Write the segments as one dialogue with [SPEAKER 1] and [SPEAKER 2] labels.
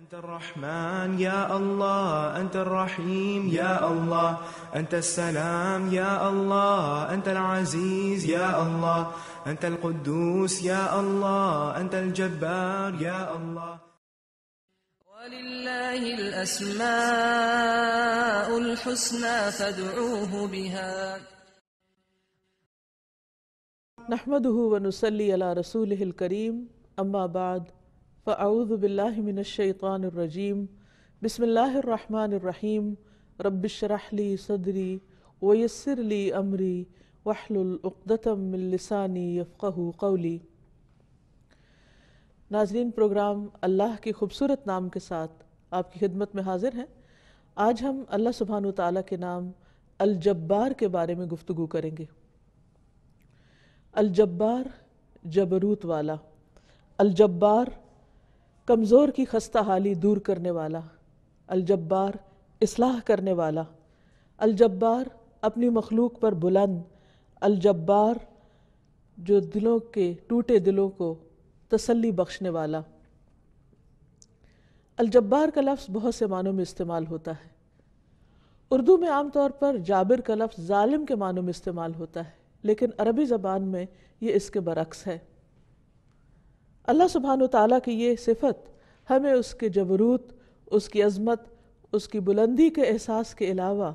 [SPEAKER 1] أنت الرحمن يا الله، أنت الرحيم يا الله، أنت السلام يا الله، أنت العزيز يا الله، أنت القدوس يا الله، أنت الجبار يا الله.
[SPEAKER 2] ولله الأسماء الحسنى فادعوه بها.
[SPEAKER 3] نحمده ونصلي على رسوله الكريم، أما بعد، فأعوذ بالله من الشيطان الرجيم. بسم الله الرحمن الرحيم. رب اشرح لي صدري ويسر لي أمري واحلل عقدة من لساني يفقهوا قولي. ناظرین، پروگرام اللہ کے خوبصورت نام کے ساتھ آپ کی خدمت میں حاضر ہیں۔ آج ہم اللہ سبحانہ وتعالیٰ کے نام الجبار کے بارے میں گفتگو کریں گے۔ الجبار، جبروت والا۔ الجبار، کمزور کی خستہ حالی دور کرنے والا۔ الجبار، اصلاح کرنے والا۔ الجبار، اپنی مخلوق پر بلند۔ الجبار، جو دلوں کے ٹوٹے دلوں کو تسلی بخشنے والا۔ الجبار کا لفظ بہت سے معنوں میں استعمال ہوتا ہے۔ اردو میں عام طور پر جابر کا لفظ ظالم کے معنوں میں استعمال ہوتا ہے، لیکن عربی زبان میں یہ اس کے برعکس ہے۔ اللہ سبحانہ وتعالیٰ کی یہ صفت ہمیں اس کے جبروت، اس کی عظمت، اس کی بلندی کے احساس کے علاوہ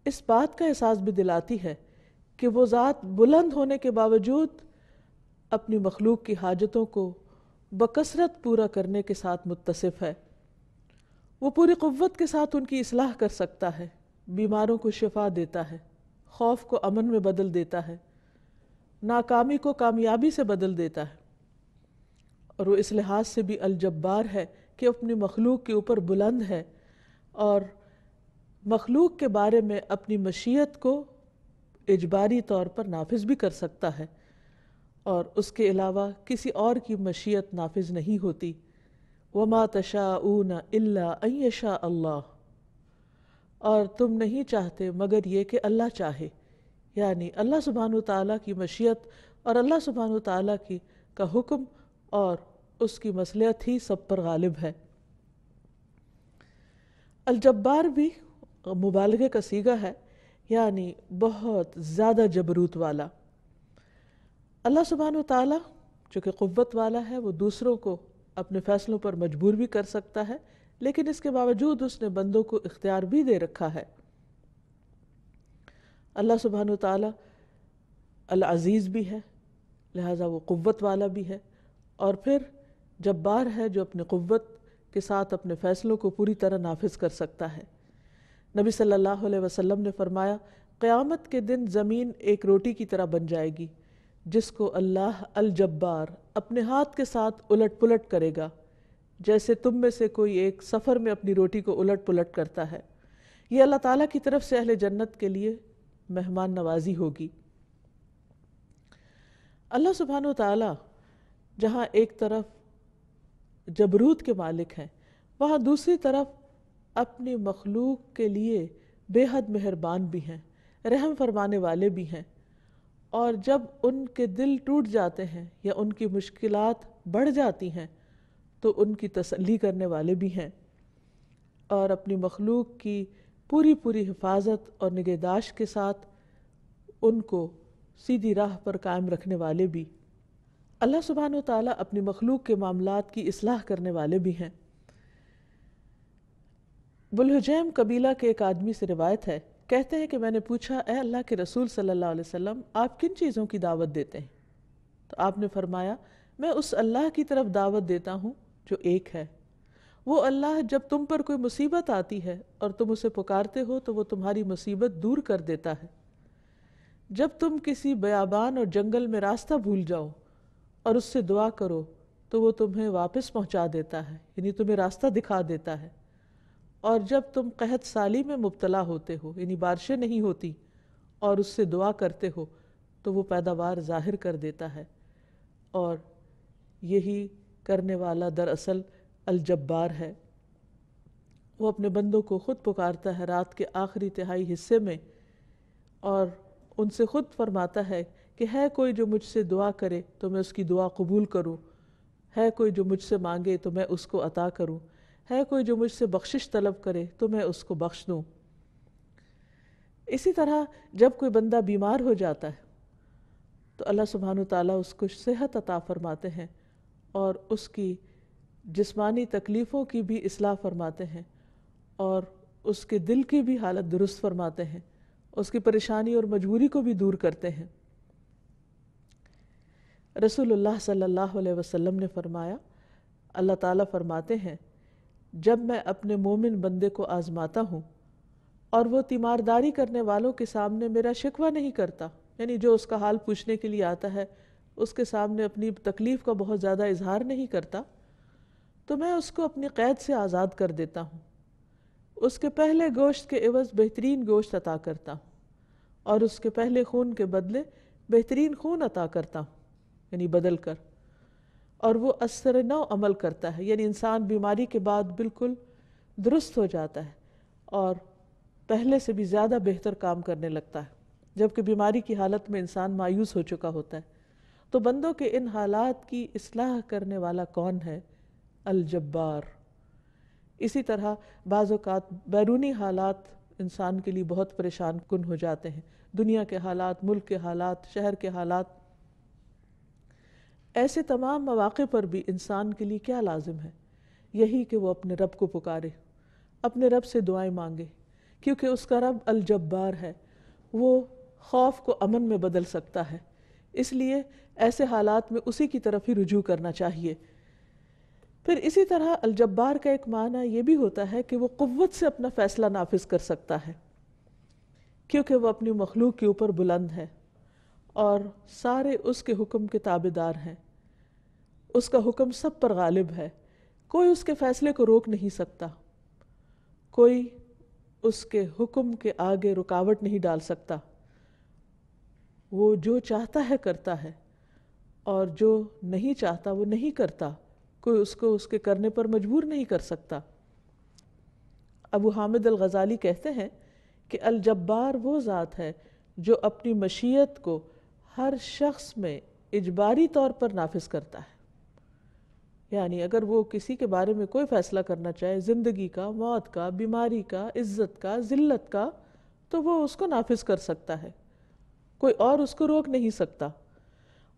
[SPEAKER 3] اس بات کا احساس بھی دلاتی ہے کہ وہ ذات بلند ہونے کے باوجود اپنی مخلوق کی حاجتوں کو بکثرت پورا کرنے کے ساتھ متصف ہے۔ وہ پوری قوت کے ساتھ ان کی اصلاح کر سکتا ہے، بیماروں کو شفا دیتا ہے، خوف کو امن میں بدل دیتا ہے، ناکامی کو کامیابی سے بدل دیتا ہے، اور وہ اس لحاظ سے بھی الجبار ہے کہ اپنی مخلوق کے اوپر بلند ہے اور مخلوق کے بارے میں اپنی مشیت کو اجباری طور پر نافذ بھی کر سکتا ہے، اور اس کے علاوہ کسی اور کی مشیت نافذ نہیں ہوتی۔ وَمَا تَشَاءُونَ إِلَّا أَن يَشَاءَ اللَّهُ، اور تم نہیں چاہتے مگر یہ کہ اللہ چاہے، یعنی اللہ سبحانہ وتعالیٰ کی مشیت اور اللہ سبحانہ وتعالیٰ کا حکم اور اس کی مصلحت ہی سب پر غالب ہے۔ الجبار بھی مبالغے کا صیغہ ہے، یعنی بہت زیادہ جبروت والا۔ اللہ سبحانہ وتعالیٰ جو کہ قوت والا ہے، وہ دوسروں کو اپنے فیصلوں پر مجبور بھی کر سکتا ہے، لیکن اس کے باوجود اس نے بندوں کو اختیار بھی دے رکھا ہے۔ اللہ سبحانہ وتعالیٰ العزیز بھی ہے، لہٰذا وہ قوت والا بھی ہے، اور پھر جبار ہے جو اپنے قوت کے ساتھ اپنے فیصلوں کو پوری طرح نافذ کر سکتا ہے۔ نبی صلی اللہ علیہ وسلم نے فرمایا، قیامت کے دن زمین ایک روٹی کی طرح بن جائے گی جس کو اللہ الجبار اپنے ہاتھ کے ساتھ الٹ پلٹ کرے گا، جیسے تم میں سے کوئی ایک سفر میں اپنی روٹی کو الٹ پلٹ کرتا ہے۔ یہ اللہ تعالیٰ کی طرف سے اہل جنت کے لیے مہمان نوازی ہوگی۔ اللہ سبحانہ وتعالیٰ جہاں ایک طرف جبروت کے مالک ہیں، وہاں دوسری طرف اپنی مخلوق کے لیے بے حد مہربان بھی ہیں، رحم فرمانے والے بھی ہیں، اور جب ان کے دل ٹوٹ جاتے ہیں یا ان کی مشکلات بڑھ جاتی ہیں تو ان کی تسلی کرنے والے بھی ہیں، اور اپنی مخلوق کی پوری حفاظت اور نگہداشت کے ساتھ ان کو سیدھی راہ پر قائم رکھنے والے بھی۔ اللہ سبحانہ وتعالیٰ اپنی مخلوق کے معاملات کی اصلاح کرنے والے بھی ہیں۔ بلحجیم قبیلہ کے ایک آدمی سے روایت ہے، کہتے ہیں کہ میں نے پوچھا، اے اللہ کے رسول صلی اللہ علیہ وسلم، آپ کن چیزوں کی دعوت دیتے ہیں؟ تو آپ نے فرمایا، میں اس اللہ کی طرف دعوت دیتا ہوں جو ایک ہے۔ وہ اللہ جب تم پر کوئی مصیبت آتی ہے اور تم اسے پکارتے ہو تو وہ تمہاری مصیبت دور کر دیتا ہے۔ جب تم کسی بیابان اور جنگل میں راستہ بھول جاؤ اور اس سے دعا کرو تو وہ تمہیں واپس پہنچا دیتا ہے، یعنی تمہیں راستہ دکھا دیتا ہے۔ اور جب تم قحط سالی میں مبتلا ہوتے ہو، یعنی بارشیں نہیں ہوتی، اور اس سے دعا کرتے ہو تو وہ پیداوار ظاہر کر دیتا ہے۔ اور یہی کرنے والا دراصل الجبار ہے۔ وہ اپنے بندوں کو خود پکارتا ہے رات کے آخری تہائی حصے میں، اور ان سے خود فرماتا ہے کہ ہے کوئی جو مجھ سے دعا کرے تو میں اس کی دعا قبول کروں، ہے کوئی جو مجھ سے مانگے تو میں اس کو عطا کروں، ہے کوئی جو مجھ سے بخشش طلب کرے تو میں اس کو بخش دوں۔ اسی طرح جب کوئی بندہ بیمار ہو جاتا ہے تو اللہ سبحانہ وتعالیٰ اس کو صحت عطا فرماتے ہیں اور اس کی جسمانی تکلیفوں کی بھی اصلاح فرماتے ہیں اور اس کے دل کی بھی حالت درست فرماتے ہیں، اس کی پریشانی اور مجبوری کو بھی دور کرتے ہیں۔ رسول اللہ صلی اللہ علیہ وسلم نے فرمایا، اللہ تعالیٰ فرماتے ہیں جب میں اپنے مومن بندے کو آزماتا ہوں اور وہ تیمارداری کرنے والوں کے سامنے میرا شکوہ نہیں کرتا، یعنی جو اس کا حال پوچھنے کے لیے آتا ہے اس کے سامنے اپنی تکلیف کا بہت زیادہ اظہار نہیں کرتا، تو میں اس کو اپنی قید سے آزاد کر دیتا ہوں، اس کے پہلے گوشت کے عوض بہترین گوشت عطا کرتا ہوں اور اس کے پہلے خون کے بدلے بہترین خون عطا کرتا ہوں، یعنی بدل کر، اور وہ اثر نو عمل کرتا ہے، یعنی انسان بیماری کے بعد بالکل درست ہو جاتا ہے اور پہلے سے بھی زیادہ بہتر کام کرنے لگتا ہے، جبکہ بیماری کی حالت میں انسان مایوس ہو چکا ہوتا ہے۔ تو بندوں کے ان حالات کی اصلاح کرنے والا کون ہے؟ الجبار۔ اسی طرح بعض اوقات بیرونی حالات انسان کے لیے بہت پریشان کن ہو جاتے ہیں، دنیا کے حالات، ملک کے حالات، شہر کے حالات۔ ایسے تمام مواقع پر بھی انسان کے لیے کیا لازم ہے؟ یہی کہ وہ اپنے رب کو پکارے، اپنے رب سے دعائیں مانگے، کیونکہ اس کا رب الجبار ہے، وہ خوف کو امن میں بدل سکتا ہے، اس لیے ایسے حالات میں اسی کی طرف ہی رجوع کرنا چاہیے۔ پھر اسی طرح الجبار کا ایک معنی یہ بھی ہوتا ہے کہ وہ قوت سے اپنا فیصلہ نافذ کر سکتا ہے، کیونکہ وہ اپنی مخلوق کے اوپر بلند ہے اور سارے اس کے حکم کے تابعدار ہیں، اس کا حکم سب پر غالب ہے، کوئی اس کے فیصلے کو روک نہیں سکتا، کوئی اس کے حکم کے آگے رکاوٹ نہیں ڈال سکتا، وہ جو چاہتا ہے کرتا ہے اور جو نہیں چاہتا وہ نہیں کرتا، کوئی اس کو اس کے کرنے پر مجبور نہیں کر سکتا۔ ابو حامد الغزالی کہتے ہیں کہ الجبار وہ ذات ہے جو اپنی مشیت کو ہر شخص میں اجباری طور پر نافذ کرتا ہے، یعنی اگر وہ کسی کے بارے میں کوئی فیصلہ کرنا چاہے، زندگی کا، موت کا، بیماری کا، عزت کا، ذلت کا، تو وہ اس کو نافذ کر سکتا ہے، کوئی اور اس کو روک نہیں سکتا،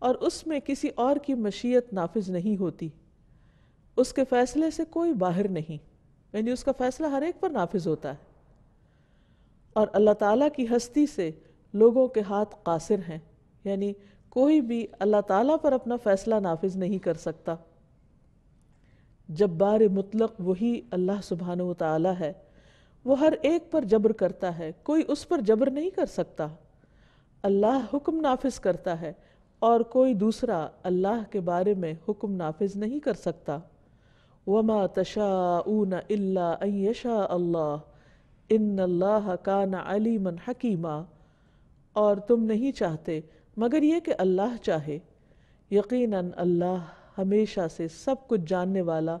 [SPEAKER 3] اور اس میں کسی اور کی مشیت نافذ نہیں ہوتی، اس کے فیصلے سے کوئی باہر نہیں، یعنی اس کا فیصلہ ہر ایک پر نافذ ہوتا ہے۔ اور اللہ تعالیٰ کی ہستی سے لوگوں کے ہاتھ قاصر ہیں، یعنی کوئی بھی اللہ تعالیٰ پر اپنا فیصلہ نافذ نہیں کر سکتا۔ جبار مطلق وہی اللہ سبحانہ و تعالیٰ ہے، وہ ہر ایک پر جبر کرتا ہے، کوئی اس پر جبر نہیں کر سکتا۔ اللہ حکم نافذ کرتا ہے اور کوئی دوسرا اللہ کے بارے میں حکم نافذ نہیں کر سکتا۔ وَمَا تَشَاءُونَ إِلَّا أَن يَشَاءَ اللَّهُ إِنَّ اللَّهَ كَانَ عَلِيمًا حَكِيمًا، اور تم نہیں چاہتے مگر یہ کہ اللہ چاہے، یقیناً اللہ ہمیشہ سے سب کچھ جاننے والا،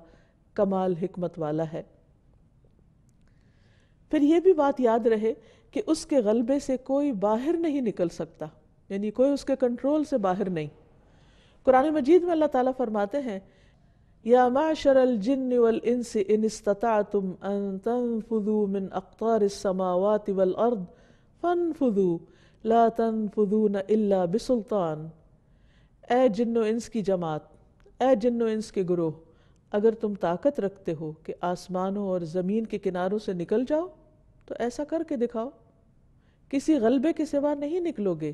[SPEAKER 3] کمال حکمت والا ہے۔ پھر یہ بھی بات یاد رہے کہ اس کے غلبے سے کوئی باہر نہیں نکل سکتا، یعنی کوئی اس کے کنٹرول سے باہر نہیں۔ قرآن مجید میں اللہ تعالیٰ فرماتے ہیں یا معشر الجن والانس ان استطعتم ان تنفذوا من اقطار السماوات والارض فانفذوا لا تنفذون الا بسلطان۔ اے جن و انس کی جماعت، اے جن و انس کے گروہ، اگر تم طاقت رکھتے ہو کہ آسمانوں اور زمین کے کناروں سے نکل جاؤ تو ایسا کر کے دکھاؤ، کسی غلبے کے سوا نہیں نکلو گے،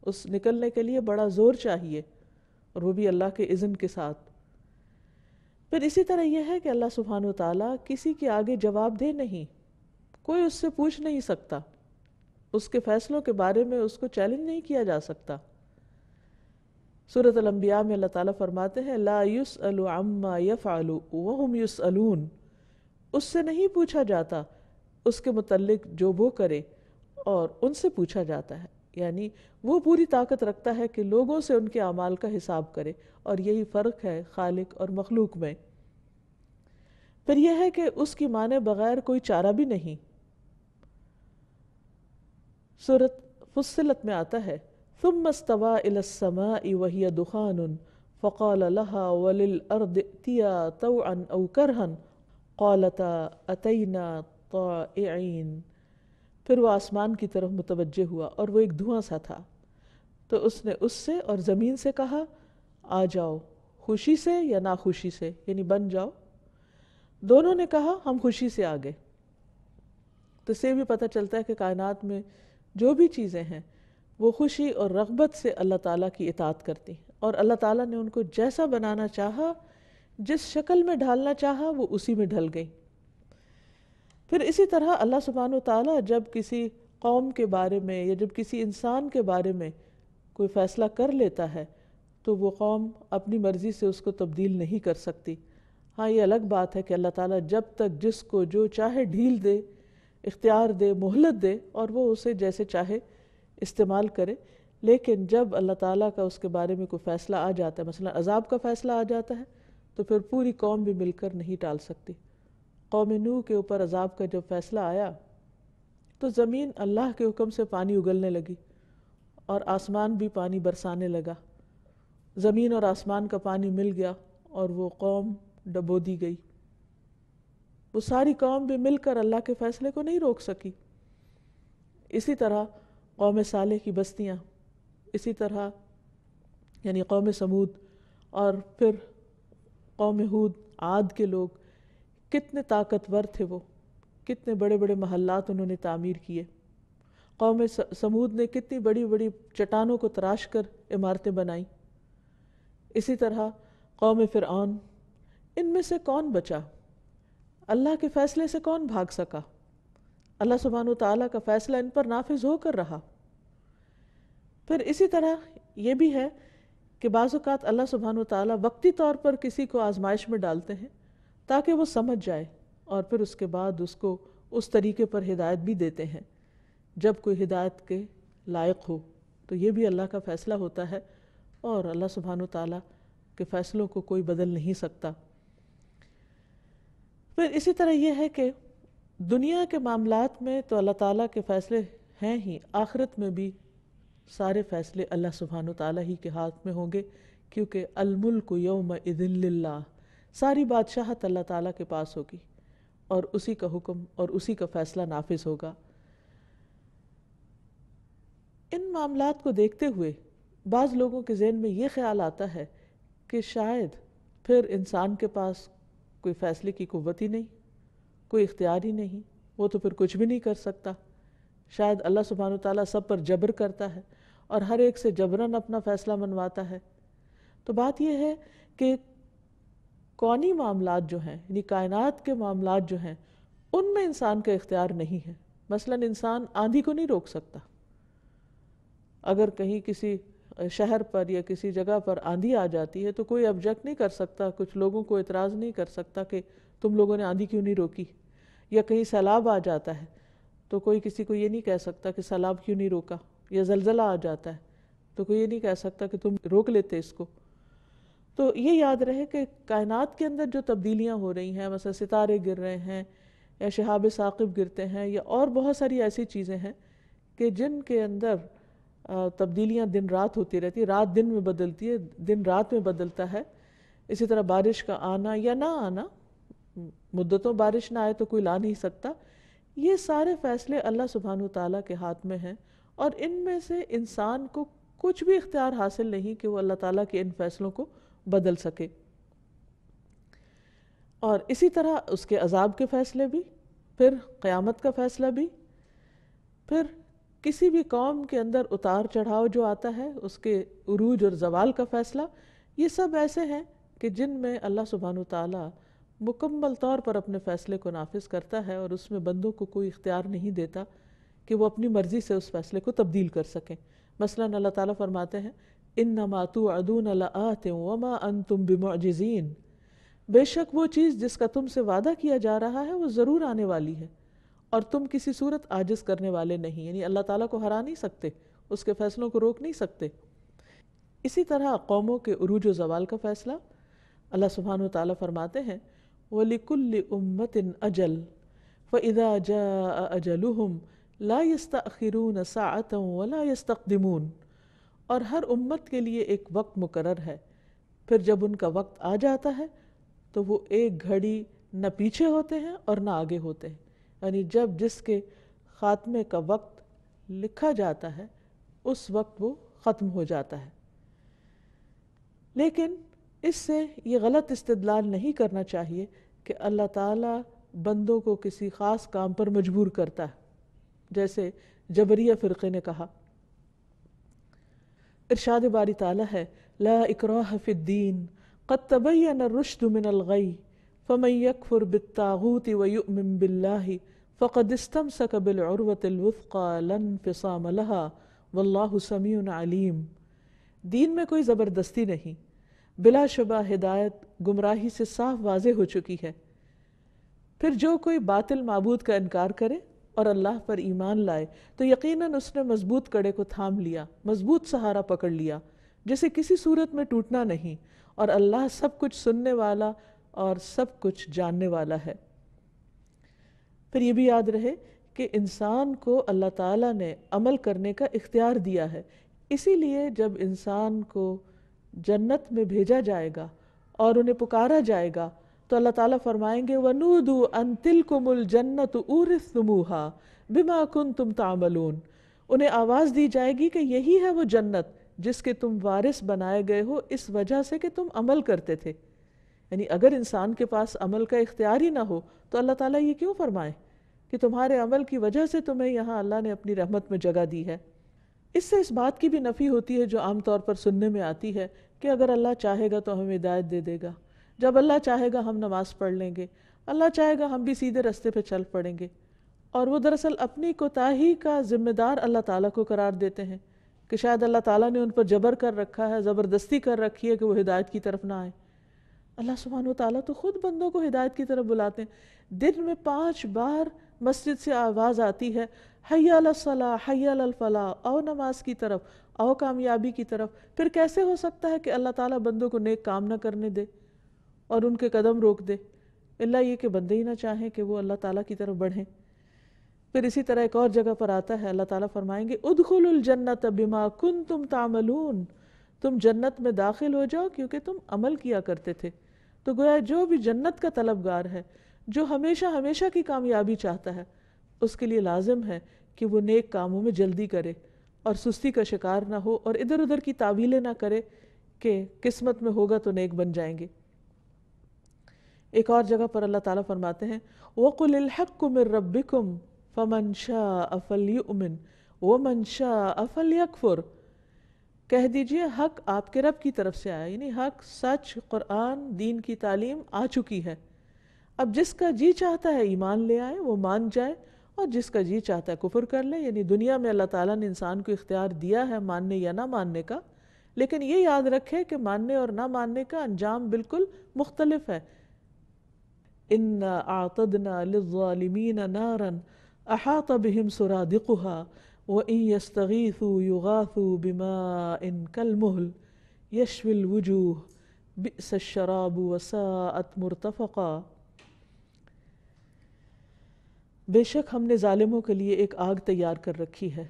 [SPEAKER 3] اس نکلنے کے لیے بڑا زور چاہیے، اور وہ بھی اللہ کے اذن کے ساتھ۔ پھر اسی طرح یہ ہے کہ اللہ سبحانہ وتعالیٰ کسی کے آگے جواب دہ نہیں، کوئی اس سے پوچھ نہیں سکتا، اس کے فیصلوں کے بارے میں اس کو چیلنج نہیں کیا جا سکتا۔ سورۃ الانبیاء میں اللہ تعالیٰ فرماتے ہیں لا یسأل عما یفعل وہم یسألون، اس سے نہیں پوچھا جاتا اس کے متعلق جو وہ کرے اور ان سے پوچھا جاتا ہے، یعنی وہ پوری طاقت رکھتا ہے کہ لوگوں سے ان کے اعمال کا حساب کرے، اور یہی فرق ہے خالق اور مخلوق میں۔ پھر یہ ہے کہ اس کی مانے بغیر کوئی چارہ بھی نہیں۔ سورۃ فصلت میں آتا ہے ثم استوى الى السماء وهي دخان فقال لها وللارض ائتيا طوعا او كرها قالتا اتینا طائعین، پھر وہ آسمان کی طرف متوجہ ہوا اور وہ ایک دھواں سا تھا، تو اس نے اس سے اور زمین سے کہا آ جاؤ، خوشی سے یا ناخوشی سے، یعنی بن جاؤ۔ دونوں نے کہا ہم خوشی سے آ گئے۔ تو اس سے بھی پتہ چلتا ہے کہ کائنات میں جو بھی چیزیں ہیں وہ خوشی اور رغبت سے اللہ تعالیٰ کی اطاعت کرتی ہیں، اور اللہ تعالیٰ نے ان کو جیسا بنانا چاہا، جس شکل میں ڈھالنا چاہا، وہ اسی میں ڈھل گئی۔ پھر اسی طرح اللہ سبحانہ و تعالیٰ جب کسی قوم کے بارے میں یا جب کسی انسان کے بارے میں کوئی فیصلہ کر لیتا ہے تو وہ قوم اپنی مرضی سے اس کو تبدیل نہیں کر سکتی۔ ہاں یہ الگ بات ہے کہ اللہ تعالیٰ جب تک جس کو جو چاہے ڈھیل دے، اختیار دے، مہلت دے، اور وہ اسے جیسے چاہے استعمال کرے، لیکن جب اللہ تعالیٰ کا اس کے بارے میں کوئی فیصلہ آ جاتا ہے، مثلا عذاب کا فیصلہ آ جاتا ہے، تو پھر پوری قوم بھی مل کر نہیں ٹال سکتی۔ قوم نوح کے اوپر عذاب کا جب فیصلہ آیا تو زمین اللہ کے حکم سے پانی اگلنے لگی اور آسمان بھی پانی برسانے لگا، زمین اور آسمان کا پانی مل گیا اور وہ قوم ڈبو دی گئی۔ وہ ساری قوم بھی مل کر اللہ کے فیصلے کو نہیں روک سکی۔ اسی طرح قوم صالح کی بستیاں، اسی طرح یعنی قوم سمود، اور پھر قوم ہود، عاد کے لوگ کتنے طاقتور تھے، وہ کتنے بڑے بڑے محلات انہوں نے تعمیر کیے۔ قوم سمود نے کتنی بڑی بڑی چٹانوں کو تراش کر عمارتیں بنائیں۔ اسی طرح قوم فرعون، ان میں سے کون بچا؟ اللہ کے فیصلے سے کون بھاگ سکا؟ اللہ سبحانہ وتعالیٰ کا فیصلہ ان پر نافذ ہو کر رہا۔ پھر اسی طرح یہ بھی ہے کہ بعض اوقات اللہ سبحانہ وتعالیٰ وقتی طور پر کسی کو آزمائش میں ڈالتے ہیں تاکہ وہ سمجھ جائے، اور پھر اس کے بعد اس کو اس طریقے پر ہدایت بھی دیتے ہیں جب کوئی ہدایت کے لائق ہو۔ تو یہ بھی اللہ کا فیصلہ ہوتا ہے، اور اللہ سبحانہ وتعالیٰ کے فیصلوں کو کوئی بدل نہیں سکتا۔ پھر اسی طرح یہ ہے کہ دنیا کے معاملات میں تو اللہ تعالیٰ کے فیصلے ہیں ہی، آخرت میں بھی سارے فیصلے اللہ سبحانہ وتعالیٰ ہی کے ہاتھ میں ہوں گے، کیونکہ الملک یومئذ للہ، ساری بادشاہت اللہ تعالیٰ کے پاس ہوگی، اور اسی کا حکم اور اسی کا فیصلہ نافذ ہوگا۔ ان معاملات کو دیکھتے ہوئے بعض لوگوں کے ذہن میں یہ خیال آتا ہے کہ شاید پھر انسان کے پاس کوئی فیصلے کی قوت ہی نہیں، کوئی اختیار ہی نہیں، وہ تو پھر کچھ بھی نہیں کر سکتا۔ شاید اللہ سبحانہ وتعالیٰ سب پر جبر کرتا ہے اور ہر ایک سے جبراً اپنا فیصلہ منواتا ہے۔ تو بات یہ ہے کہ کونی معاملات جو ہیں، یعنی کائنات کے معاملات جو ہیں، ان میں انسان کا اختیار نہیں ہے۔ مثلاً انسان آندھی کو نہیں روک سکتا۔ اگر کہیں کسی شہر پر یا کسی جگہ پر آندھی آ جاتی ہے تو کوئی آبجیکٹ نہیں کر سکتا، کچھ لوگوں کو اعتراض نہیں کر سکتا کہ تم لوگوں نے آندھی کیوں نہیں روکی۔ یا کہیں سیلاب آ جاتا ہے تو کوئی کسی کو یہ نہیں کہہ سکتا کہ سیلاب کیوں نہیں روکا، یا زلزلہ آ جاتا ہے تو کوئی یہ نہیں کہہ سکتا کہ تم روک لیتے اس کو۔ تو یہ یاد رہے کہ کائنات کے اندر جو تبدیلیاں ہو رہی ہیں، مثلا ستارے گر رہے ہیں یا شہاب ثاقب گرتے ہیں، یا اور بہت ساری ایسی چیزیں ہیں کہ جن کے اندر تبدیلیاں دن رات ہوتی رہتی ہے، رات دن میں بدلتی ہے، دن رات میں بدلتا ہے۔ اسی طرح بارش کا آنا یا نہ آنا، مدتوں بارش نہ آئے تو کوئی لا نہیں سکتا۔ یہ سارے فیصلے اللہ سبحانہ وتعالیٰ کے ہاتھ میں ہیں، اور ان میں سے انسان کو کچھ بھی اختیار حاصل نہیں کہ وہ اللہ تعالیٰ کے ان فیصلوں کو بدل سکے۔ اور اسی طرح اس کے عذاب کے فیصلے بھی، پھر قیامت کا فیصلہ بھی، پھر کسی بھی قوم کے اندر اتار چڑھاؤ جو آتا ہے، اس کے عروج اور زوال کا فیصلہ، یہ سب ایسے ہیں کہ جن میں اللہ سبحانہ وتعالیٰ مکمل طور پر اپنے فیصلے کو نافذ کرتا ہے، اور اس میں بندوں کو کوئی اختیار نہیں دیتا کہ وہ اپنی مرضی سے اس فیصلے کو تبدیل کر سکیں۔ مثلاً اللہ تعالیٰ فرماتے ہیں انما توعدون لآت وما انتم بمعجزین، بے شک وہ چیز جس کا تم سے وعدہ کیا جا رہا ہے وہ ضرور آنے والی ہے، اور تم کسی صورت عاجز کرنے والے نہیں، یعنی اللہ تعالیٰ کو ہرا نہیں سکتے، اس کے فیصلوں کو روک نہیں سکتے۔ اسی طرح قوموں کے عروج و زوال کا فیصلہ اللہ سبحانہ وتعالیٰ فرماتے ہیں وَلِكُلِّ أُمَّةٍ أَجَلٌ فَإِذَا جَاءَ أَجَلُهُمْ لَا يَسْتَأْخِرُونَ سَاعَةً وَلَا يَسْتَقْدِمُونَ، اور ہر امت کے لیے ایک وقت مقرر ہے، پھر جب ان کا وقت آ جاتا ہے تو وہ ایک گھڑی نہ پیچھے ہوتے ہیں اور نہ آگے ہوتے ہیں. یعنی جب جس کے خاتمے کا وقت لکھا جاتا ہے اس وقت وہ ختم ہو جاتا ہے. لیکن اس سے یہ غلط استدلال نہیں کرنا چاہیے کہ اللہ تعالیٰ بندوں کو کسی خاص کام پر مجبور کرتا ہے، جیسے جبریہ فرقے نے کہا. ارشاد باری تعالیٰ ہے لا اکراہ فی الدین قد تبین الرشد من الغی فمن یکفر بالطاغوت ویؤمن باللہ فقد استمسک بالعروۃ الوثقی لا انفصام لها واللہ سمیع علیم. دین میں کوئی زبردستی نہیں، بلا شبہ ہدایت گمراہی سے صاف واضح ہو چکی ہے. پھر جو کوئی باطل معبود کا انکار کرے اور اللہ پر ایمان لائے تو یقیناً اس نے مضبوط کڑے کو تھام لیا، مضبوط سہارا پکڑ لیا جسے کسی صورت میں ٹوٹنا نہیں، اور اللہ سب کچھ سننے والا اور سب کچھ جاننے والا ہے. پھر یہ بھی یاد رہے کہ انسان کو اللہ تعالیٰ نے عمل کرنے کا اختیار دیا ہے. اسی لیے جب انسان کو جنت میں بھیجا جائے گا اور انہیں پکارا جائے گا تو اللہ تعالیٰ فرمائیں گے وَنُودُوا أَن تِلْكُمُ الْجَنَّةُ أُورِثْتُمُوهَا بِمَا كُنْتُمْ تَعْمَلُونَ. انہیں آواز دی جائے گی کہ یہی ہے وہ جنت جس کے تم وارث بنائے گئے ہو اس وجہ سے کہ تم عمل کرتے تھے. یعنی اگر انسان کے پاس عمل کا اختیار ہی نہ ہو تو اللہ تعالیٰ یہ کیوں فرمائے کہ تمہارے عمل کی وجہ سے تمہیں یہاں اللہ نے اپنی رحمت میں جگہ دی ہے. اس سے اس بات کی بھی نفی ہوتی ہے جو عام طور پر سننے میں آتی ہے کہ اگر اللہ چاہے گا تو ہمیں ہدایت دے دے گا، جب اللہ چاہے گا ہم نماز پڑھ لیں گے، اللہ چاہے گا ہم بھی سیدھے راستے پہ چل پڑیں گے. اور وہ دراصل اپنی کوتاہی کا ذمہ دار اللہ تعالیٰ کو قرار دیتے ہیں کہ شاید اللہ تعالیٰ نے ان پر جبر کر رکھا ہے، زبردستی کر رکھی ہے کہ وہ ہدایت کی طرف نہ آئیں. اللہ سبحانہ وتعالیٰ تو خود بندوں کو ہدایت کی طرف بلاتے ہیں. دن میں 5 بار مسجد سے آواز آتی ہے حی علی الصلاح حی علی الفلاح، آؤ نماز کی طرف، آؤ کامیابی کی طرف. پھر کیسے ہو سکتا ہے کہ اللہ تعالیٰ بندوں کو نیک کام نہ کرنے دے اور ان کے قدم روک دے، الا یہ کہ بندے ہی نہ چاہیں کہ وہ اللہ تعالیٰ کی طرف بڑھیں. پھر اسی طرح ایک اور جگہ پر آتا ہے اللہ تعالیٰ فرمائیں گے ادخلوا الجنت بما کنتم تعملون، تم جنت میں داخل ہو جاؤ کیونکہ تم عمل کیا کرتے تھے. تو گویا جو بھی جنت کا طلبگار ہے، جو ہمیشہ ہمیشہ کی کامیابی چاہتا ہے، اس کے لیے لازم ہے کہ وہ نیک کاموں میں جلدی کرے اور سستی کا شکار نہ ہو اور ادھر ادھر کی تعویلیں نہ کرے کہ قسمت میں ہوگا تو نیک بن جائیں گے. ایک اور جگہ پر اللہ تعالیٰ فرماتے ہیں وَقُلِ الْحَقُّ مِن رَبِّكُمْ فَمَنْ شَاءَ فَلْيُؤْمِنْ وَمَنْ شَاءَ فَلْيَكْفُرْ. کہہ دیجئے حق آپ کے رب کی طرف سے آیا، یعنی حق، سچ، قرآن، دین کی تعلیم آ چکی ہے. اب جس کا جی چاہتا ہے ایمان لے آئے، وہ مان جائے، اور جس کا جی چاہتا ہے کفر کر لے. یعنی دنیا میں اللہ تعالیٰ نے انسان کو اختیار دیا ہے ماننے یا نہ ماننے کا، لیکن یہ یاد رکھے کہ ماننے اور نہ ماننے کا انجام بالکل مختلف ہے. اِنَّا أَعْتَدْنَا لِلظَّالِمِينَ نَارًا أَحَاطَ بِهِمْ سُرَادِقُهَا وَإِن يَسْتَغِيثُوا يُغَاثُوا بِمَاءٍ كَالْمُهْلِ يَشْوِي الْوُجُوهَ بِئْسَ الشَّرَابُ وَسَاءَتْ مُرْتَفَقًا. بے شک ہم نے ظالموں کے لیے ایک آگ تیار کر رکھی ہے،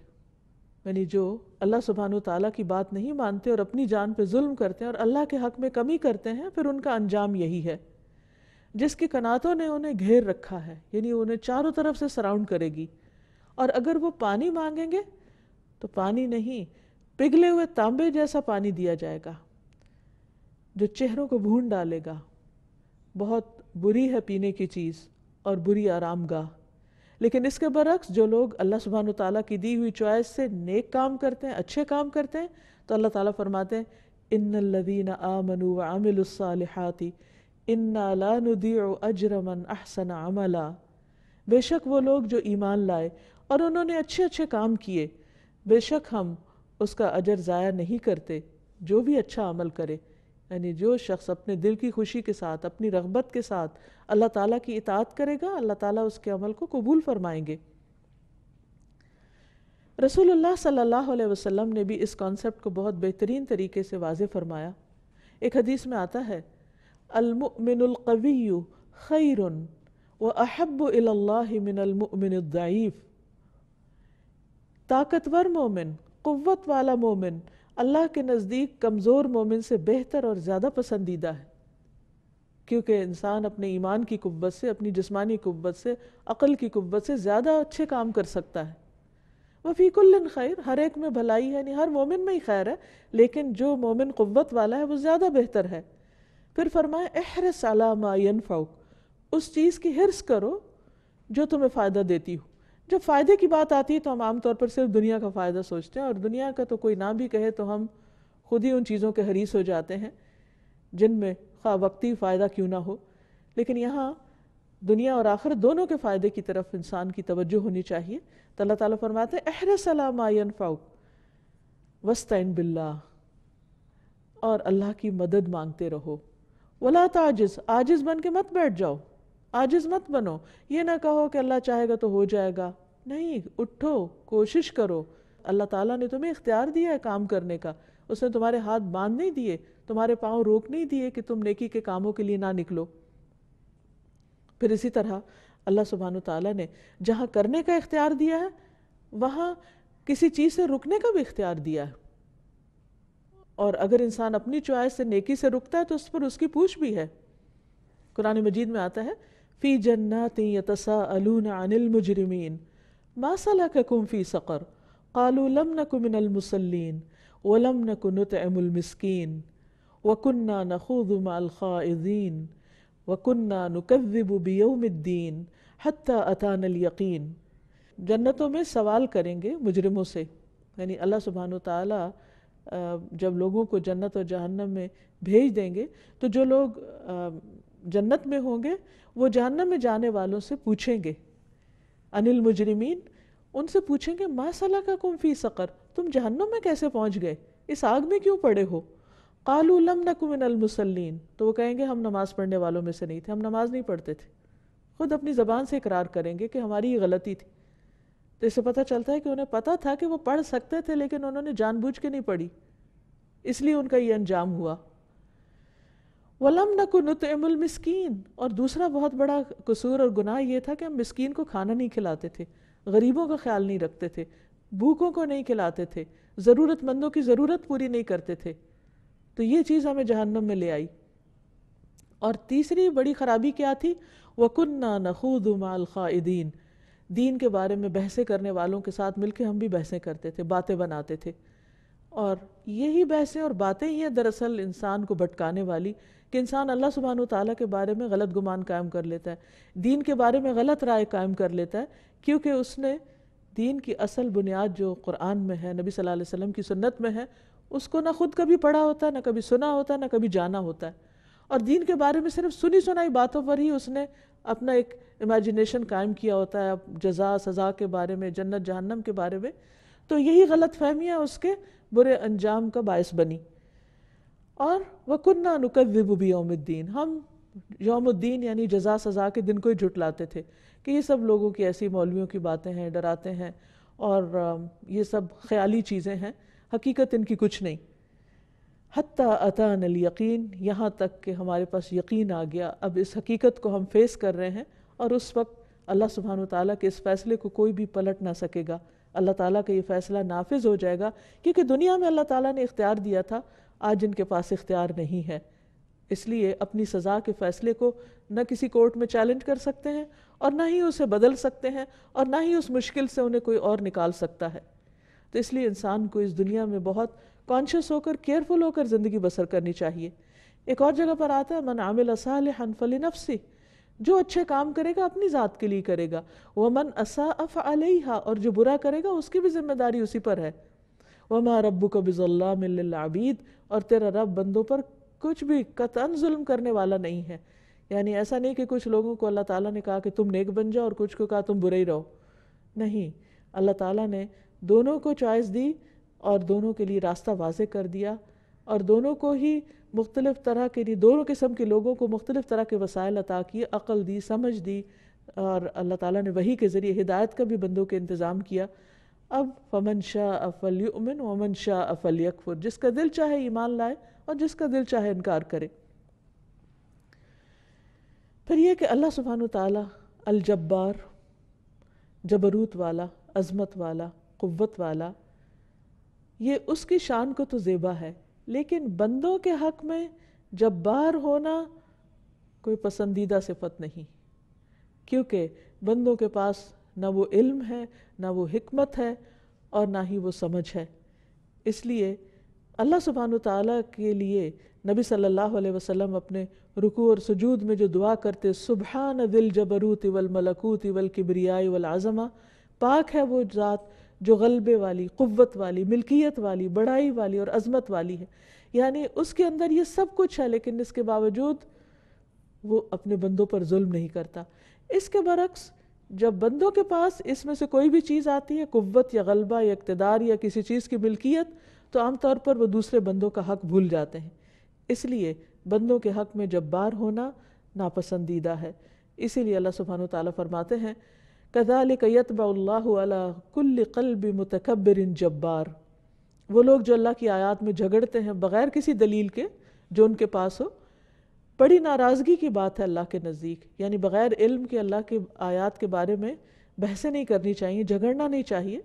[SPEAKER 3] یعنی جو اللہ سبحانہ وتعالیٰ کی بات نہیں مانتے اور اپنی جان پہ ظلم کرتے ہیں اور اللہ کے حق میں کمی کرتے ہیں، پھر ان کا انجام یہی ہے. جس کی کناتوں نے انہیں گھیر رکھا ہے، یعنی انہیں چاروں طرف سے سراؤنڈ کرے گی، اور اگر وہ پانی مانگیں گے تو پانی نہیں، پگھلے ہوئے تانبے جیسا پانی دیا جائے گا جو چہروں کو بھون ڈالے گا. بہت بری ہے پینے کی چیز اور بری آرام گاہ. لیکن اس کے برعکس جو لوگ اللہ سبحانہ وتعالیٰ کی دی ہوئی چوائس سے نیک کام کرتے ہیں، اچھے کام کرتے ہیں، تو اللہ تعالیٰ فرماتے ہیں ان الذین آمنوا وعملوا الصالحات انا لا نضیع اجر من احسن عملا. بے شک وہ لوگ جو ایمان لائے اور انہوں نے اچھے اچھے کام کیے، بے شک ہم اس کا اجر ضائع نہیں کرتے. جو بھی اچھا عمل کرے، یعنی جو شخص اپنے دل کی خوشی کے ساتھ، اپنی رغبت کے ساتھ اللہ تعالیٰ کی اطاعت کرے گا، اللہ تعالیٰ اس کے عمل کو قبول فرمائیں گے. رسول اللہ صلی اللہ علیہ وسلم نے بھی اس کانسیپٹ کو بہت بہترین طریقے سے واضح فرمایا. ایک حدیث میں آتا ہے المؤمن القوی خیر واحب الی اللہ من المؤمن الضعیف. طاقتور مومن، قوت والا مومن اللہ کے نزدیک کمزور مومن سے بہتر اور زیادہ پسندیدہ ہے. کیونکہ انسان اپنے ایمان کی قوت سے، اپنی جسمانی قوت سے، عقل کی قوت سے زیادہ اچھے کام کر سکتا ہے۔ وفی کل خیر، ہر ایک میں بھلائی ہے، یعنی ہر مومن میں ہی خیر ہے، لیکن جو مومن قوت والا ہے وہ زیادہ بہتر ہے۔ پھر فرمائے احرص علی ما ینفعک، اس چیز کی حرص کرو جو تمہیں فائدہ دیتی ہو۔ جب فائدے کی بات آتی ہے تو ہم عام طور پر صرف دنیا کا فائدہ سوچتے ہیں، اور دنیا کا تو کوئی نہ بھی کہے تو ہم خود ہی ان چیزوں کے حریص ہو جاتے ہیں جن میں خواہ وقتی فائدہ کیوں نہ ہو۔ لیکن یہاں دنیا اور آخرت دونوں کے فائدے کی طرف انسان کی توجہ ہونی چاہیے۔ تو اللہ تعالیٰ فرماتے ہیں احرص علی ما ینفعک واستعن باللہ، اور اللہ کی مدد مانگتے رہو۔ ولا تعجز، عاجز بن کے مت بیٹھ جاؤ، عاجز مت بنو۔ یہ نہ کہو کہ اللہ چاہے گا تو ہو جائے گا، نہیں، اٹھو، کوشش کرو۔ اللہ تعالیٰ نے تمہیں اختیار دیا ہے کام کرنے کا، اس نے تمہارے ہاتھ باندھ نہیں دیے، تمہارے پاؤں روک نہیں دیے کہ تم نیکی کے کاموں کے لیے نہ نکلو۔ پھر اسی طرح اللہ سبحانہ وتعالیٰ نے جہاں کرنے کا اختیار دیا ہے وہاں کسی چیز سے رکنے کا بھی اختیار دیا ہے، اور اگر انسان اپنی چوائس سے نیکی سے رکتا ہے تو اس پر اس کی پوچھ بھی ہے۔ قرآن مجید میں آتا ہے فی جنات یتساءلون عن المجرمین ما سلککم فی سقر قالوا لم نک من المصلین ولم نک نطعم المسکین وکننا نخوض مع الخائضین وَكُنَّا نُكَذِّبُ بِيَوْمِ الدِّينِ حَتَّى أَتَانَا الْيَقِينَ۔ جنتوں میں سوال کریں گے مجرموں سے، یعنی اللہ سبحانہ وتعالیٰ جب لوگوں کو جنت اور جہنم میں بھیج دیں گے تو جو لوگ جنت میں ہوں گے وہ جہنم میں جانے والوں سے پوچھیں گے، عن المجرمین، ان سے پوچھیں گے ما سلککم فی سقر، تم جہنم میں کیسے پہنچ گئے، اس آگ میں کیوں پڑے ہو؟ قالوا لم نک من المصلین، تو وہ کہیں گے ہم نماز پڑھنے والوں میں سے نہیں تھے، ہم نماز نہیں پڑھتے تھے۔ خود اپنی زبان سے اقرار کریں گے کہ ہماری یہ غلطی تھی۔ تو اس سے پتہ چلتا ہے کہ انہیں پتہ تھا کہ وہ پڑھ سکتے تھے لیکن انہوں نے جان بوجھ کے نہیں پڑھی، اس لیے ان کا یہ انجام ہوا۔ وَلَمْ نَكُ نُطْعِمُ الْمِسْكِينَ، اور دوسرا بہت بڑا قصور اور گناہ یہ تھا کہ ہم مسکین کو کھانا نہیں کھلاتے تھے، غریبوں کا خیال نہیں رکھتے تھے، بھوکوں کو نہیں کھلاتے تھے، ضرورت مندوں کی ضرورت پوری نہیں کرتے تھے۔ تو یہ چیز ہمیں جہنم میں لے آئی۔ اور تیسری بڑی خرابی کیا تھی؟ وَكُنَّا نَخُوضُ مَعَ الْخَائِضِينَ، دین کے بارے میں بحثیں کرنے والوں کے ساتھ مل کے ہم بھی بحثیں کرتے تھے، باتیں بناتے تھے، اور یہی بحثیں اور باتیں ہی ہیں دراصل انسان کو بھٹکانے والی، کہ انسان اللہ سبحانہ وتعالیٰ کے بارے میں غلط گمان قائم کر لیتا ہے، دین کے بارے میں غلط رائے قائم کر لیتا ہے، کیونکہ اس نے دین کی اصل بنیاد جو قرآن میں ہے، نبی صلی اللہ علیہ وسلم کی سنت میں ہے، اس کو نہ خود کبھی پڑھا ہوتا ہے، نہ کبھی سنا ہوتا ہے، نہ کبھی جانا ہوتا ہے، اور دین کے بارے میں صرف سنی سنائی باتوں پر ہی اس نے اپنا ایک امیجنیشن قائم کیا ہوتا ہے، جزا سزا کے بارے میں، جنت جہنم کے بارے میں۔ تو یہی غلط فہمیاں اس کے برے انجام کا باعث بنی۔ اور وَكُنَّا نُكَذِّبُ بِيَوْمِ الدِّينِ، ہم یوم الدین یعنی جزا سزا کے دن کو ہی جھٹلاتے تھے کہ یہ سب لوگوں کی ایسی مولویوں کی باتیں ہیں، ڈراتے ہیں، اور یہ سب خیالی چیزیں ہیں، حقیقت ان کی کچھ نہیں۔ حتیٰ اتانا الیقین، یہاں تک کہ ہمارے پاس یقین آ گیا، اب اس حقیقت کو ہم فیس کر رہے ہیں، اور اس وقت اللہ سبحانہ وتعالیٰ کے اس فیصلے کو کوئی بھی پلٹ نہ سکے گا، اللہ تعالیٰ کا یہ فیصلہ نافذ ہو جائے گا، کیونکہ دنیا میں اللہ تعالیٰ نے اختیار دیا تھا، آج ان کے پاس اختیار نہیں ہے۔ اس لیے اپنی سزا کے فیصلے کو نہ کسی کورٹ میں چیلنج کر سکتے ہیں، اور نہ ہی اسے بدل سکتے ہیں، اور نہ ہی اس مشکل سے انہیں کوئی اور نکال سکتا ہے۔ تو اس لیے انسان کو اس دنیا میں بہت کانشیس ہو کر، کیئرفل ہو کر زندگی بسر کرنی چاہیے۔ ایک اور جگہ پر آتا ہے من عمل صالحا فلنفسہ، جو اچھے کام کرے گا اپنی ذات کے لیے کرے گا، ومن اساء فعلیہا، اور جو برا کرے گا اس کی بھی ذمہ داری اسی پر ہے۔ وما ربک بظلام للعبید، اور تیرا رب بندوں پر کچھ بھی قطعاً ظلم کرنے والا نہیں ہے۔ یعنی ایسا نہیں کہ کچھ لوگوں کو اللہ تعالیٰ نے کہا کہ تم نیک بن جاؤ اور کچھ کو کہا تم برے ہی رہو، نہیں، اللہ تعالیٰ نے دونوں کو چوائس دی اور دونوں کے لیے راستہ واضح کر دیا، اور دونوں کو ہی مختلف طرح کے، دونوں قسم کے لوگوں کو مختلف طرح کے وسائل عطا کیے، عقل دی، سمجھ دی، اور اللہ تعالیٰ نے وحی کے ذریعے ہدایت کا بھی بندوں کے انتظام کیا۔ اب فمن شاء فلیؤمن ومن شاء فلیکفر، جس کا دل چاہے ایمان لائے اور جس کا دل چاہے انکار کرے۔ پھر یہ کہ اللہ سبحانہ وتعالیٰ الجبار، جبروت والا، عظمت والا، قوت والا، یہ اس کی شان کو تو زیبا ہے، لیکن بندوں کے حق میں جبار ہونا کوئی پسندیدہ صفت نہیں، کیونکہ بندوں کے پاس نہ وہ علم ہے، نہ وہ حکمت ہے، اور نہ ہی وہ سمجھ ہے۔ اس لیے اللہ سبحانہ وتعالیٰ کے لیے نبی صلی اللہ علیہ وسلم اپنے رکوع اور سجود میں جو دعا کرتے سبحان ذی الجبروت والملکوت والکبریاء والعظمہ، پاک ہے وہ ذات جو غلبے والی، قوت والی، ملکیت والی، بڑائی والی اور عظمت والی ہے، یعنی اس کے اندر یہ سب کچھ ہے، لیکن اس کے باوجود وہ اپنے بندوں پر ظلم نہیں کرتا۔ اس کے برعکس جب بندوں کے پاس اس میں سے کوئی بھی چیز آتی ہے، قوت یا غلبہ یا اقتدار یا کسی چیز کی ملکیت، تو عام طور پر وہ دوسرے بندوں کا حق بھول جاتے ہیں۔ اس لیے بندوں کے حق میں جبار ہونا ناپسندیدہ ہے۔ اسی لیے اللہ سبحانہ وتعالیٰ فرماتے ہیں كَذَلِكَ يَطْبَعُ اللَّهُ عَلَى كُلِّ قَلْبِ مُتَكَبِّرٍ جَبَّارٍ، وہ لوگ جو اللہ کی آیات میں جھگڑتے ہیں بغیر کسی دلیل کے جو ان کے پاس ہو، بڑی ناراضگی کی بات ہے اللہ کے نزدیک، یعنی بغیر علم کے اللہ کی آیات کے بارے میں بحثیں نہیں کرنی چاہیے، جھگڑنا نہیں چاہیے،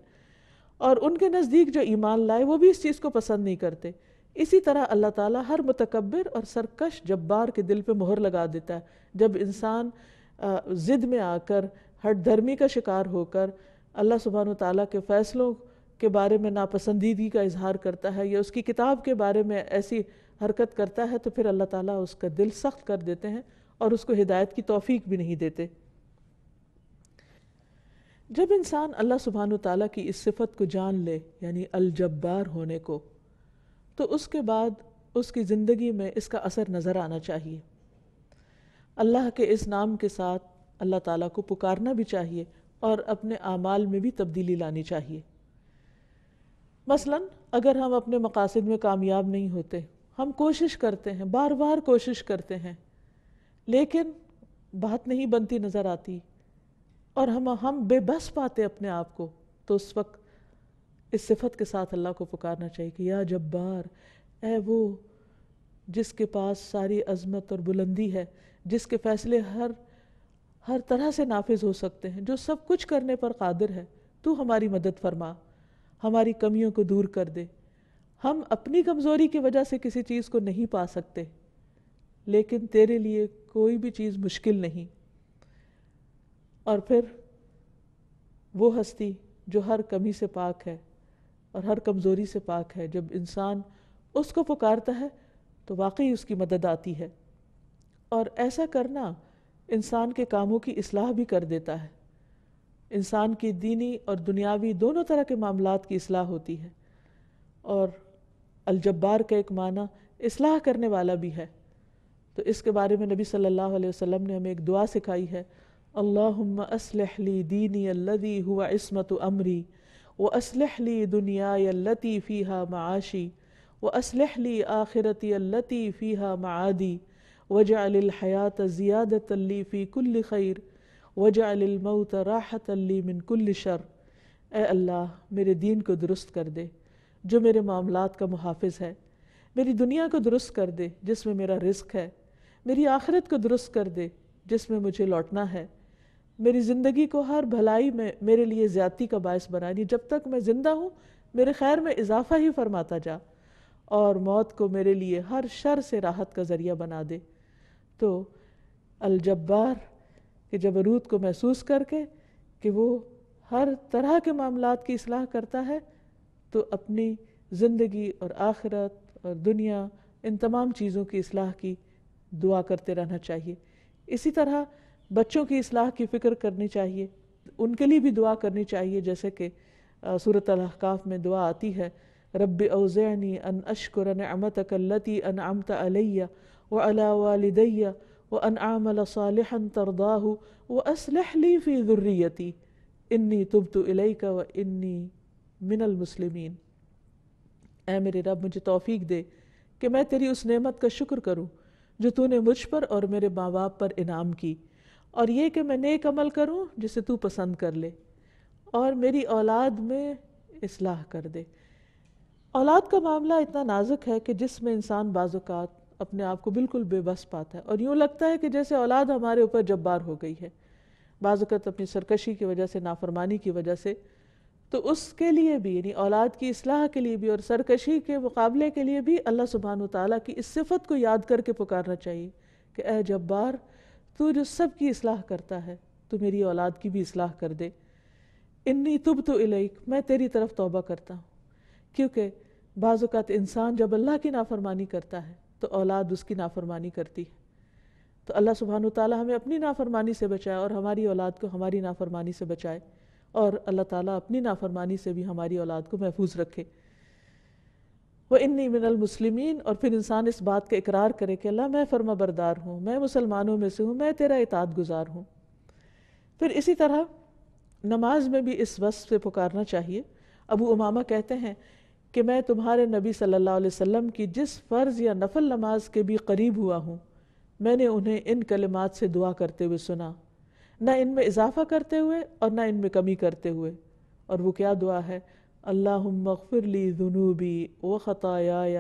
[SPEAKER 3] اور ان کے نزدیک جو ایمان لائے وہ بھی اس چیز کو پسند نہیں کرتے۔ اسی طرح اللہ تعالیٰ ہر متکبر اور سرکش جبار کے دل پہ مہر لگا دیتا ہے۔ جب انسان ضد میں آ کر، ہٹ دھرمی کا شکار ہو کر اللہ سبحانہ وتعالیٰ کے فیصلوں کے بارے میں ناپسندیدگی کا اظہار کرتا ہے یا اس کی کتاب کے بارے میں ایسی حرکت کرتا ہے، تو پھر اللہ تعالیٰ اس کا دل سخت کر دیتے ہیں اور اس کو ہدایت کی توفیق بھی نہیں دیتے۔ جب انسان اللہ سبحانہ وتعالیٰ کی اس صفت کو جان لے، یعنی الجبار ہونے کو، تو اس کے بعد اس کی زندگی میں اس کا اثر نظر آنا چاہیے۔ اللہ کے اس نام کے ساتھ اللہ تعالیٰ کو پکارنا بھی چاہیے اور اپنے اعمال میں بھی تبدیلی لانی چاہیے۔ مثلا اگر ہم اپنے مقاصد میں کامیاب نہیں ہوتے، ہم کوشش کرتے ہیں، بار بار کوشش کرتے ہیں، لیکن بات نہیں بنتی نظر آتی اور ہم بے بس پاتے اپنے آپ کو، تو اس وقت اس صفت کے ساتھ اللہ کو پکارنا چاہیے کہ یا جبار، اے وہ جس کے پاس ساری عظمت اور بلندی ہے، جس کے فیصلے ہر طرح سے نافذ ہو سکتے ہیں، جو سب کچھ کرنے پر قادر ہے، تو ہماری مدد فرما، ہماری کمیوں کو دور کر دے۔ ہم اپنی کمزوری کی وجہ سے کسی چیز کو نہیں پا سکتے، لیکن تیرے لیے کوئی بھی چیز مشکل نہیں۔ اور پھر وہ ہستی جو ہر کمی سے پاک ہے اور ہر کمزوری سے پاک ہے، جب انسان اس کو پکارتا ہے تو واقعی اس کی مدد آتی ہے، اور ایسا کرنا انسان کے کاموں کی اصلاح بھی کر دیتا ہے۔ انسان کی دینی اور دنیاوی دونوں طرح کے معاملات کی اصلاح ہوتی ہے، اور الجبار کا ایک معنی اصلاح کرنے والا بھی ہے۔ تو اس کے بارے میں نبی صلی اللہ علیہ وسلم نے ہمیں ایک دعا سکھائی ہے، اللہم اصلح لی دینی الذی هو عصمت امری، واصلح لی دنیای التی فیہا معاشی، واصلح لی آخرتی التی فیہا معادی، واجعل الحیاة زیادة لی فی کل خیر، واجعل الموت راحة لی من کل شر۔ اے اللہ میرے دین کو درست کر دے جو میرے معاملات کا محافظ ہے، میری دنیا کو درست کر دے جس میں میرا رزق ہے، میری آخرت کو درست کر دے جس میں مجھے لوٹنا ہے، میری زندگی کو ہر بھلائی میں میرے لیے زیادتی کا باعث بنانی، جب تک میں زندہ ہوں میرے خیر میں اضافہ ہی فرماتا جا، اور موت کو میرے لیے ہر شر سے راحت کا ذریعہ بنا دے۔ تو الجبار کے جبروت کو محسوس کر کے کہ وہ ہر طرح کے معاملات کی اصلاح کرتا ہے، تو اپنی زندگی اور آخرت اور دنیا ان تمام چیزوں کی اصلاح کی دعا کرتے رہنا چاہیے۔ اسی طرح بچوں کی اصلاح کی فکر کرنی چاہیے، ان کے لیے بھی دعا کرنی چاہیے، جیسے کہ سورۃ الاحقاف میں دعا آتی ہے، رب اوزعنی ان اشکر نعمتک التی انعمت علی وعلی والدی وان اعمل صالحا ترضاہ واصلح لی فی ذریتی انی تبت الیک وانی من المسلمین۔ اے میرے رب مجھے توفیق دے کہ میں تیری اس نعمت کا شکر کروں جو تو نے مجھ پر اور میرے ماں باپ پر انعام کی، اور یہ کہ میں نیک عمل کروں جسے تو پسند کر لے، اور میری اولاد میں اصلاح کر دے۔ اولاد کا معاملہ اتنا نازک ہے کہ جس میں انسان بعض اوقات اپنے آپ کو بالکل بے بس پاتا ہے، اور یوں لگتا ہے کہ جیسے اولاد ہمارے اوپر جبار ہو گئی ہے، بعض اوقات اپنی سرکشی کی وجہ سے، نافرمانی کی وجہ سے۔ تو اس کے لیے بھی، یعنی اولاد کی اصلاح کے لیے بھی اور سرکشی کے مقابلے کے لیے بھی اللہ سبحانہ وتعالیٰ کی اس صفت کو یاد کر کے پکارنا چاہیے کہ اے جبار، تو جو سب کی اصلاح کرتا ہے تو میری اولاد کی بھی اصلاح کر دے۔ انی تبت الیک، میں تیری طرف توبہ کرتا ہوں، کیونکہ بعض اوقات انسان جب اللہ کی نافرمانی کرتا ہے تو اولاد اس کی نافرمانی کرتی ہے، تو اللہ سبحانہ وتعالی ہمیں اپنی نافرمانی سے بچائے اور ہماری اولاد کو ہماری نافرمانی سے بچائے، اور اللہ تعالیٰ اپنی نافرمانی سے بھی ہماری اولاد کو محفوظ رکھے۔ وَإِنِّي مِنَ الْمُسْلِمِينَ، اور پھر انسان اس بات کا اقرار کرے کہ اللہ میں فرما بردار ہوں، میں مسلمانوں میں سے ہوں، میں تیرا اطاعت گزار ہوں۔ پھر اسی طرح نماز میں بھی اس وصف سے پکارنا چاہیے۔ ابو امامہ کہتے ہیں کہ میں تمہارے نبی صلی اللہ علیہ وسلم کی جس فرض یا نفل نماز کے بھی قریب ہوا ہوں، میں نے انہیں ان کلمات سے دعا کرتے ہوئے سنا، نہ ان میں اضافہ کرتے ہوئے اور نہ ان میں کمی کرتے ہوئے۔ اور وہ کیا دعا ہے؟ اللہم اغفر لی ذنوبی وخطایای،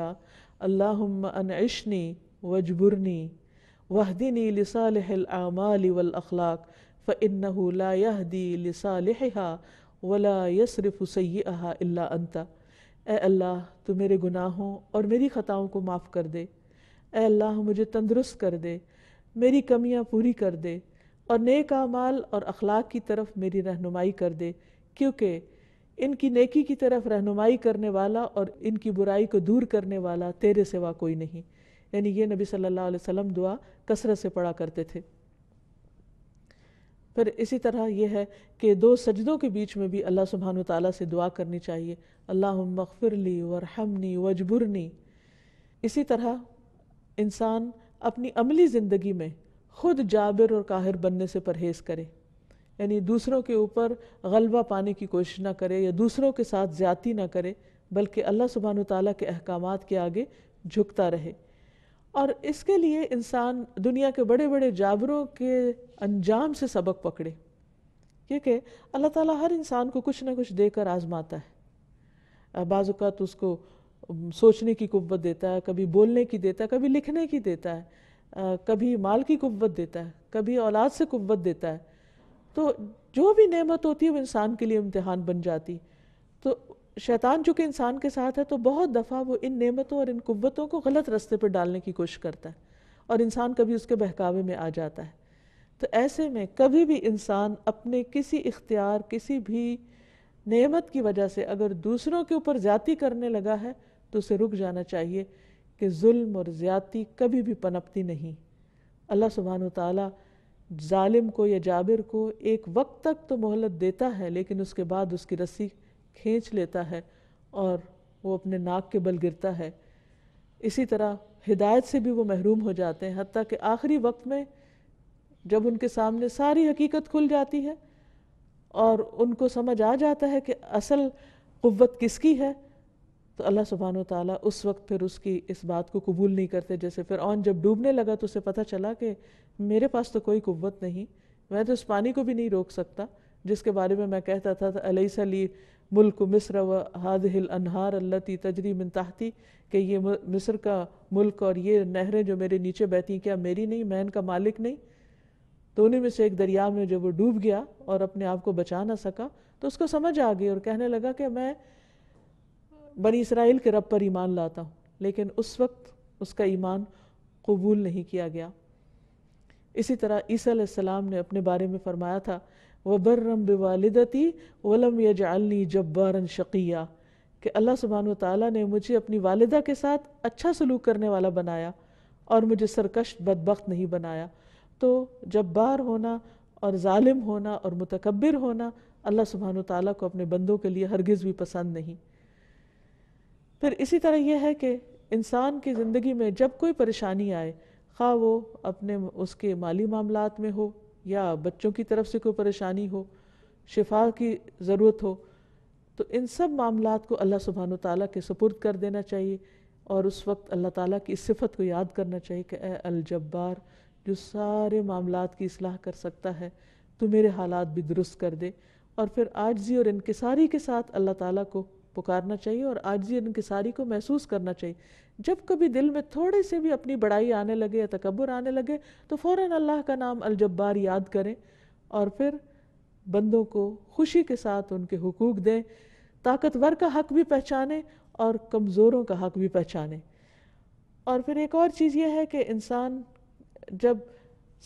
[SPEAKER 3] اللہم انعشنی واجبرنی واہدنی لصالح الاعمال والاخلاق فإنہ لا یہدی لصالحها ولا یصرف سیئها الا انت۔ اے اللہ تو میرے گناہوں اور میری خطاؤں کو معاف کر دے، اے اللہ مجھے تندرست کر دے، میری کمیاں پوری کر دے، اور نیک اعمال اور اخلاق کی طرف میری رہنمائی کر دے، کیونکہ ان کی نیکی کی طرف رہنمائی کرنے والا اور ان کی برائی کو دور کرنے والا تیرے سوا کوئی نہیں۔ یعنی یہ نبی صلی اللہ علیہ وسلم دعا کثرت سے پڑھا کرتے تھے۔ پھر اسی طرح یہ ہے کہ دو سجدوں کے بیچ میں بھی اللہ سبحانہ وتعالیٰ سے دعا کرنی چاہیے، اللہم اغفر لی وارحمنی واجبرنی۔ اسی طرح انسان اپنی عملی زندگی میں خود جابر اور قاہر بننے سے پرہیز کرے، یعنی دوسروں کے اوپر غلبہ پانے کی کوشش نہ کرے یا دوسروں کے ساتھ زیادتی نہ کرے، بلکہ اللہ سبحانہ وتعالیٰ کے احکامات کے آگے جھکتا رہے۔ اور اس کے لیے انسان دنیا کے بڑے بڑے جابروں کے انجام سے سبق پکڑے، کیونکہ اللہ تعالیٰ ہر انسان کو کچھ نہ کچھ دے کر آزماتا ہے۔ بعض اوقات اس کو سوچنے کی قوت دیتا ہے، کبھی بولنے کی دیتا ہے، کبھی لکھنے کی دیتا ہے، کبھی مال کی قوت دیتا ہے، کبھی اولاد سے قوت دیتا ہے۔ تو جو بھی نعمت ہوتی ہے وہ انسان کے لیے امتحان بن جاتی۔ تو شیطان چونکہ انسان کے ساتھ ہے تو بہت دفعہ وہ ان نعمتوں اور ان قوتوں کو غلط راستے پر ڈالنے کی کوشش کرتا ہے، اور انسان کبھی اس کے بہکاوے میں آ جاتا ہے۔ تو ایسے میں کبھی بھی انسان اپنے کسی اختیار، کسی بھی نعمت کی وجہ سے اگر دوسروں کے اوپر زیادتی کرنے لگا ہے تو اسے رک جانا چاہیے کہ ظلم اور زیادتی کبھی بھی پنپتی نہیں۔ اللہ سبحانہ وتعالیٰ ظالم کو یا جابر کو ایک وقت تک تو مہلت دیتا ہے، لیکن اس کے بعد اس کی رسی کھینچ لیتا ہے اور وہ اپنے ناک کے بل گرتا ہے۔ اسی طرح ہدایت سے بھی وہ محروم ہو جاتے ہیں، حتیٰ کہ آخری وقت میں جب ان کے سامنے ساری حقیقت کھل جاتی ہے اور ان کو سمجھ آ جاتا ہے کہ اصل قوت کس کی ہے، تو اللہ سبحانہ وتعالیٰ اس وقت پھر اس کی اس بات کو قبول نہیں کرتے۔ جیسے فرعون جب ڈوبنے لگا تو اسے پتہ چلا کہ میرے پاس تو کوئی قوت نہیں، میں تو اس پانی کو بھی نہیں روک سکتا جس کے بارے میں میں کہتا تھا الیس لی ملک مصر و ہذہ الانہار التی تجری من تحتی، کہ یہ مصر کا ملک اور یہ نہریں جو میرے نیچے بہتی ہیں کیا میری نہیں، میں ان کا مالک نہیں؟ تو انہیں میں سے ایک دریا میں جب وہ ڈوب گیا اور اپنے آپ کو بچا نہ سکا تو اس کو سمجھ آ گئی اور کہنے لگا کہ میں بنی اسرائیل کے رب پر ایمان لاتا ہوں، لیکن اس وقت اس کا ایمان قبول نہیں کیا گیا۔ اسی طرح عیسیٰ علیہ السلام نے اپنے بارے میں فرمایا تھا وَبَرًّا بِوَالِدَتِي وَلَمْ يَجْعَلْنِي جَبَّارًا شَقِيًّا، کہ اللہ سبحانہ وتعالیٰ نے مجھے اپنی والدہ کے ساتھ اچھا سلوک کرنے والا بنایا اور مجھے سرکش بدبخت نہیں بنایا۔ تو جبار ہونا اور ظالم ہونا اور متکبر ہونا اللہ سبحانہ وتعالیٰ کو اپنے بندوں کے لیے ہرگز بھی پسند نہیں۔ پھر اسی طرح یہ ہے کہ انسان کی زندگی میں جب کوئی پریشانی آئے، خواہ وہ اپنے اس کے مالی معاملات میں ہو یا بچوں کی طرف سے کوئی پریشانی ہو، شفا کی ضرورت ہو، تو ان سب معاملات کو اللہ سبحانہ وتعالیٰ کے سپرد کر دینا چاہیے، اور اس وقت اللہ تعالیٰ کی اس صفت کو یاد کرنا چاہیے کہ اے الجبار جو سارے معاملات کی اصلاح کر سکتا ہے، تو میرے حالات بھی درست کر دے۔ اور پھر عاجزی اور انکساری کے ساتھ اللہ تعالیٰ کو پکارنا چاہیے اور عاجزی اور انکساری کو محسوس کرنا چاہیے۔ جب کبھی دل میں تھوڑے سے بھی اپنی بڑائی آنے لگے یا تکبر آنے لگے تو فوراً اللہ کا نام الجبار یاد کریں اور پھر بندوں کو خوشی کے ساتھ ان کے حقوق دیں، طاقتور کا حق بھی پہچانیں اور کمزوروں کا حق بھی پہچانیں۔ اور پھر ایک اور چیز یہ ہے کہ انسان جب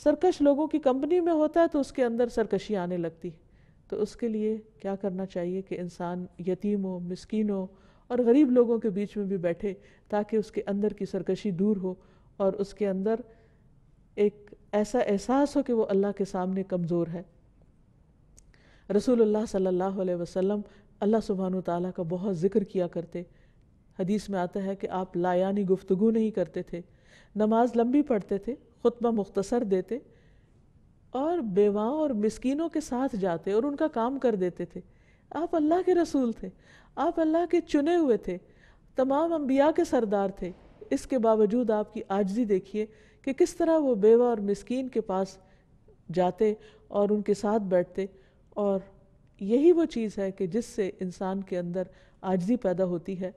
[SPEAKER 3] سرکش لوگوں کی کمپنی میں ہوتا ہے تو اس کے اندر سرکشی آنے لگتی ہے. تو اس کے لیے کیا کرنا چاہیے کہ انسان یتیموں، مسکینوں اور غریب لوگوں کے بیچ میں بھی بیٹھے تاکہ اس کے اندر کی سرکشی دور ہو اور اس کے اندر ایک ایسا احساس ہو کہ وہ اللہ کے سامنے کمزور ہے. رسول اللہ صلی اللہ علیہ وسلم اللہ سبحانہ وتعالیٰ کا بہت ذکر کیا کرتے. حدیث میں آتا ہے کہ آپ لایانی گفتگو نہیں کرتے تھے، نماز لمبی پڑھتے تھے، خطبہ مختصر دیتے اور بیواؤں اور مسکینوں کے ساتھ جاتے اور ان کا کام کر دیتے تھے. آپ اللہ کے رسول تھے، آپ اللہ کے چنے ہوئے تھے، تمام انبیاء کے سردار تھے. اس کے باوجود آپ کی عاجزی دیکھیے کہ کس طرح وہ بیوہ اور مسکین کے پاس جاتے اور ان کے ساتھ بیٹھتے. اور یہی وہ چیز ہے کہ جس سے انسان کے اندر عاجزی پیدا ہوتی ہے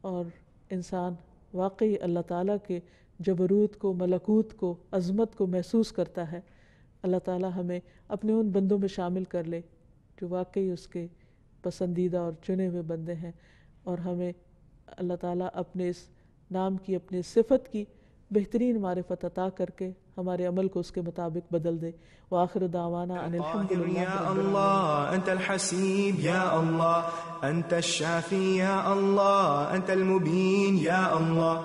[SPEAKER 3] اور انسان واقعی اللہ تعالیٰ کے جبروت کو، ملکوت کو، عظمت کو محسوس کرتا ہے. اللہ تعالیٰ ہمیں اپنے ان بندوں میں شامل کر لے جو واقعی اس کے پسندیدہ اور چنے ہوئے بندے ہیں، اور ہمیں اللہ تعالیٰ اپنے اس نام کی، اپنے صفت کی بہترین معرفت عطا کر کے ہمارے عمل کو اس کے مطابق بدل دے. وآخر دعوانا ان الحمد للہ
[SPEAKER 1] يا الله أنت الحسيب يا الله أنت الشافي يا الله أنت المبين يا الله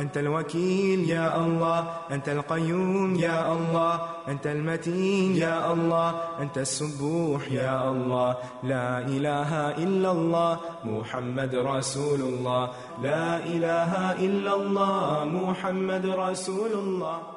[SPEAKER 1] أنت الوكيل يا الله أنت القيوم يا الله أنت المتين يا الله أنت السبوح يا الله لا إله إلا الله محمد رسول الله لا إله إلا الله محمد رسول الله.